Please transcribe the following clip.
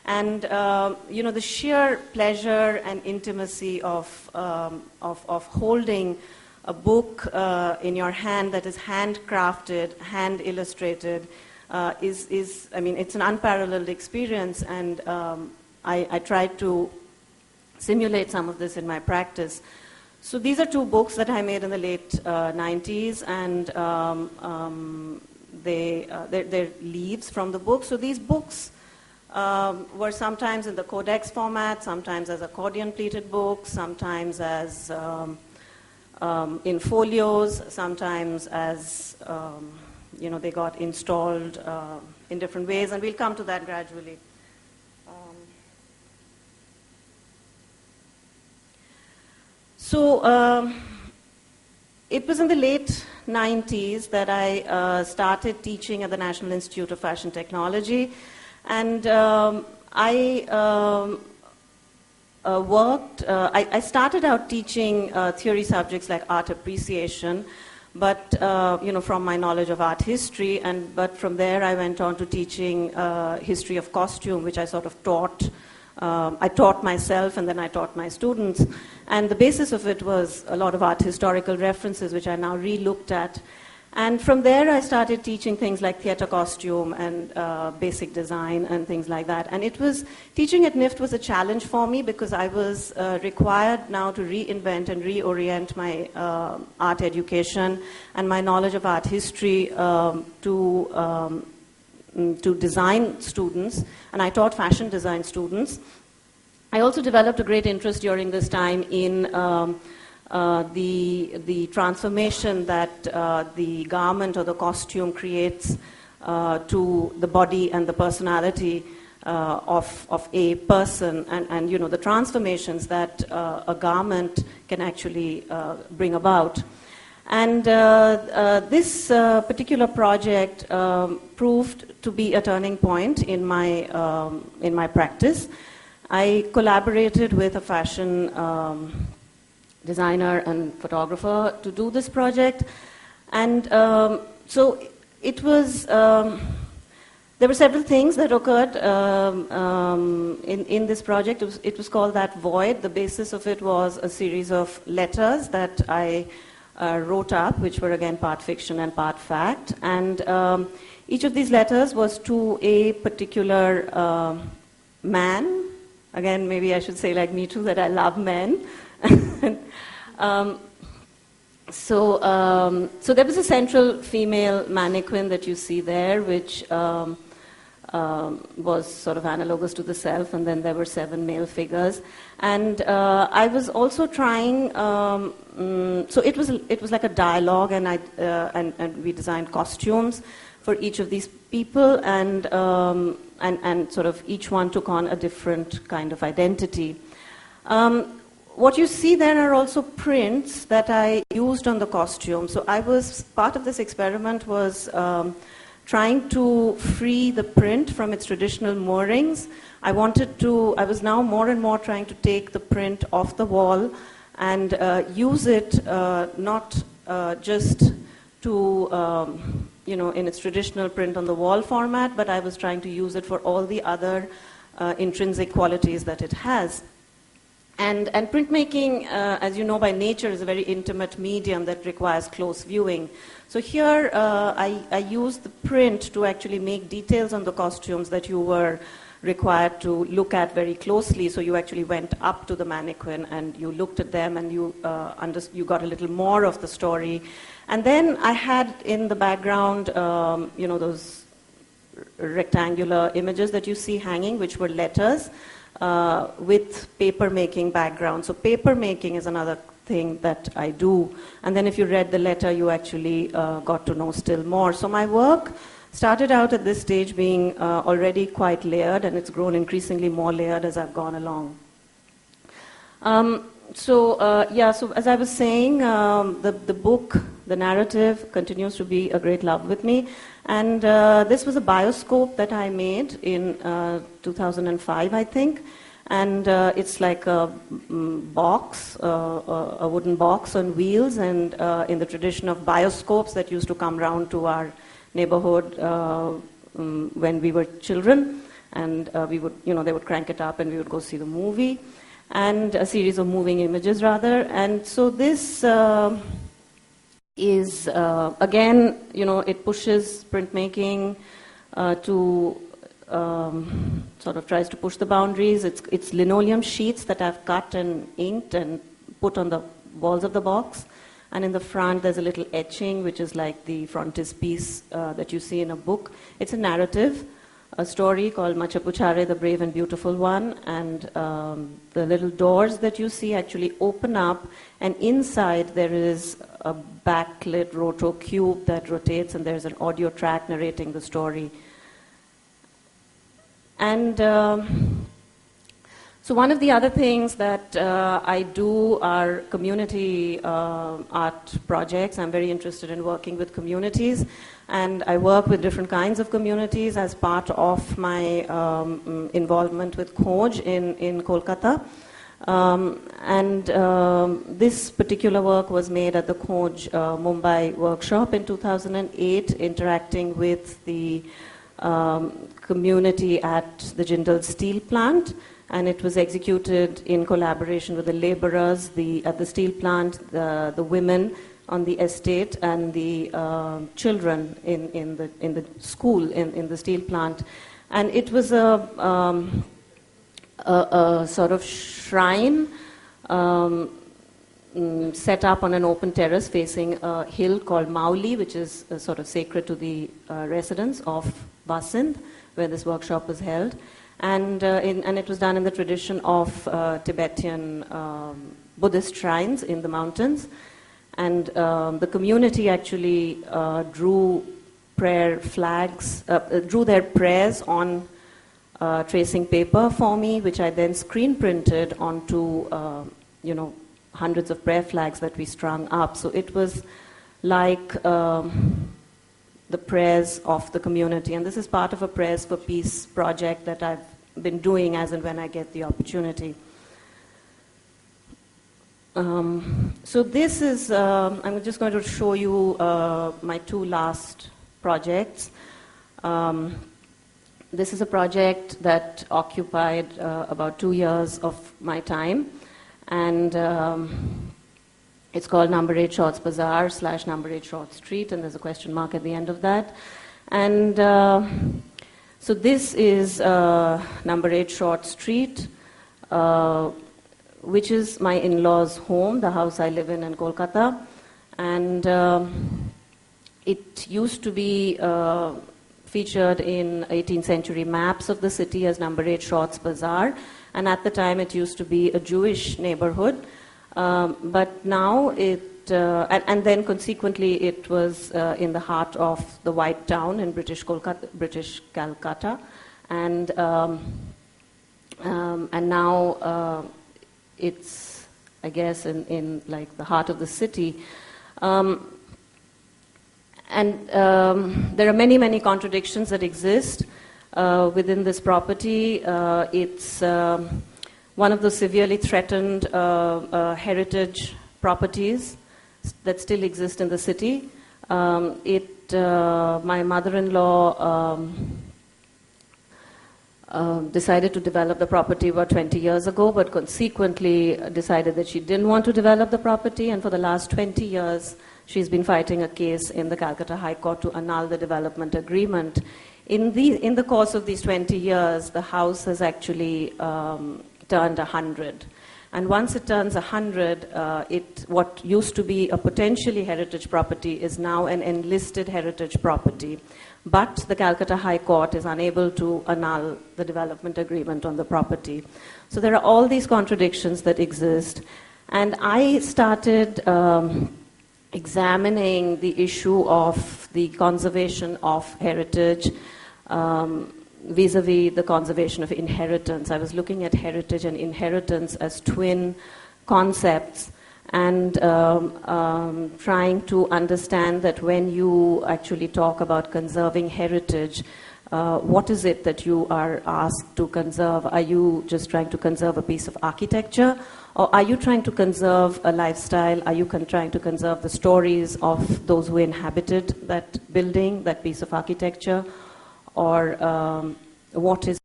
And the sheer pleasure and intimacy of holding a book in your hand that is handcrafted, hand illustrated, it's an unparalleled experience, and I tried to simulate some of this in my practice. So these are two books that I made in the late 90s, and they're leaves from the book. So these books were sometimes in the codex format, sometimes as accordion-pleated books, sometimes as in folios, sometimes as, they got installed in different ways, and we'll come to that gradually. So it was in the late 90s that I started teaching at the National Institute of Fashion Technology, and I started out teaching theory subjects like art appreciation, but from my knowledge of art history, but from there I went on to teaching history of costume, which I sort of taught. I taught myself, and then I taught my students, and the basis of it was a lot of art historical references, which I now re-looked at. And from there I started teaching things like theater costume and basic design and things like that. And teaching at NIFT was a challenge for me, because I was required now to reinvent and reorient my art education and my knowledge of art history to design students, and I taught fashion design students. I also developed a great interest during this time in the transformation that the garment or the costume creates to the body and the personality of a person, and the transformations that a garment can actually bring about. And this particular project proved to be a turning point in my practice. I collaborated with a fashion designer and photographer to do this project, and so it was. There were several things that occurred in this project. It was called That Void. The basis of it was a series of letters that I wrote up, which were again part fiction and part fact, and each of these letters was to a particular man. Again, maybe I should say like Mithu, that I love men. So there was a central female mannequin that you see there, which was sort of analogous to the self, and then there were 7 male figures. And I was also trying. So it was like a dialogue, and and we designed costumes for each of these people, and sort of each one took on a different kind of identity. What you see there are also prints that I used on the costume. So part of this experiment was trying to free the print from its traditional moorings. I was now more and more trying to take the print off the wall and use it not just to, in its traditional print on the wall format, but I was trying to use it for all the other intrinsic qualities that it has. And printmaking, as you know by nature, is a very intimate medium that requires close viewing. So here I used the print to actually make details on the costumes that you were required to look at very closely. So you actually went up to the mannequin and you looked at them, and you got a little more of the story. And then I had in the background, those rectangular images that you see hanging, which were letters. With paper making background. So paper making is another thing that I do. And then if you read the letter, you actually got to know still more. So my work started out at this stage being already quite layered, and it's grown increasingly more layered as I've gone along. So as I was saying, the book, the narrative, continues to be a great love with me. And this was a bioscope that I made in 2005, I think. And it's like a box, a wooden box on wheels, and in the tradition of bioscopes that used to come round to our neighborhood when we were children. and they would crank it up and we would go see the movie, and a series of moving images rather. And so this is, again, it pushes printmaking to sort of tries to push the boundaries. It's linoleum sheets that I've cut and inked and put on the walls of the box. And in the front, there's a little etching, which is like the frontispiece that you see in a book. It's a narrative, a story called Machapuchare, the Brave and Beautiful One. And the little doors that you see actually open up, and inside there is a backlit roto cube that rotates, and there's an audio track narrating the story. And so one of the other things that I do are community art projects. I'm very interested in working with communities, and I work with different kinds of communities as part of my involvement with Kochi in Kolkata. This particular work was made at the Kochi Mumbai workshop in 2008, interacting with the community at the Jindal steel plant, and it was executed in collaboration with the laborers at the steel plant, the women on the estate, and the children in the school in the steel plant. And it was a sort of shrine set up on an open terrace facing a hill called Mauli, which is sort of sacred to the residents of Basind, where this workshop was held. And it was done in the tradition of Tibetan Buddhist shrines in the mountains. And the community actually drew prayer flags, drew their prayers on tracing paper for me, which I then screen printed onto, hundreds of prayer flags that we strung up. So it was like the prayers of the community. And this is part of a Prayers for Peace project that I've been doing as and when I get the opportunity. So this is, I'm just going to show you my two last projects. This is a project that occupied about 2 years of my time, and it's called Number 8 Shorts Bazaar / Number 8 Short Street, and there's a question mark at the end of that. And so this is Number 8 Short Street, which is my in-laws' home, the house I live in Kolkata. And it used to be featured in 18th century maps of the city as Number 8 Shorts Bazaar. And at the time it used to be a Jewish neighborhood. But now and then consequently it was in the heart of the White Town in British Calcutta. And now it's, I guess, in like the heart of the city. And there are many, many contradictions that exist within this property. It's one of the severely threatened heritage properties that still exist in the city. My mother-in-law decided to develop the property about 20 years ago, but consequently decided that she didn't want to develop the property, and for the last 20 years she's been fighting a case in the Calcutta High Court to annul the development agreement. In the course of these 20 years, the house has actually turned 100. And once it turns 100, what used to be a potentially heritage property is now an enlisted heritage property. But the Calcutta High Court is unable to annul the development agreement on the property. So there are all these contradictions that exist. And I started examining the issue of the conservation of heritage vis-a-vis the conservation of inheritance. I was looking at heritage and inheritance as twin concepts, and trying to understand that when you actually talk about conserving heritage, what is it that you are asked to conserve? Are you just trying to conserve a piece of architecture? Or are you trying to conserve a lifestyle? Are you trying to conserve the stories of those who inhabited that building, that piece of architecture? Or what is